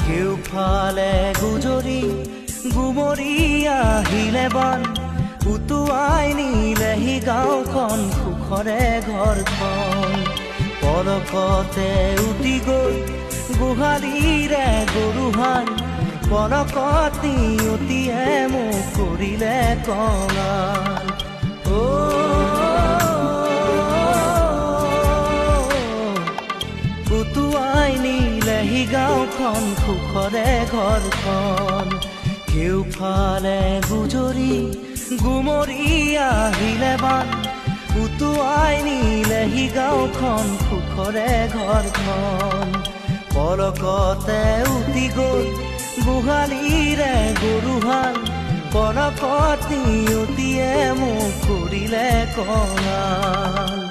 কেউফালে গুজৰি গুমৰি আহিলে বান উটুৱাই নিলেহি গাঁওখন সুখৰে ঘৰখন পলকতে উটি গৈ গোহালিৰে গৰুহাল পলকত নিয়তিয়ে মোক কৰিলে কঙাল উটুৱাই নিলেহি গাঁওখন সুখৰে ঘৰখন কেউফালে গুজৰি গুমৰি আহিলে বান উটুৱাই নিলেহি গাঁওখন সুখৰে ঘৰখন পলকতে উটি গৈ গোহালিৰে গৰুহাল পলকত নিয়তিয়ে মোক কৰিলে কঙাল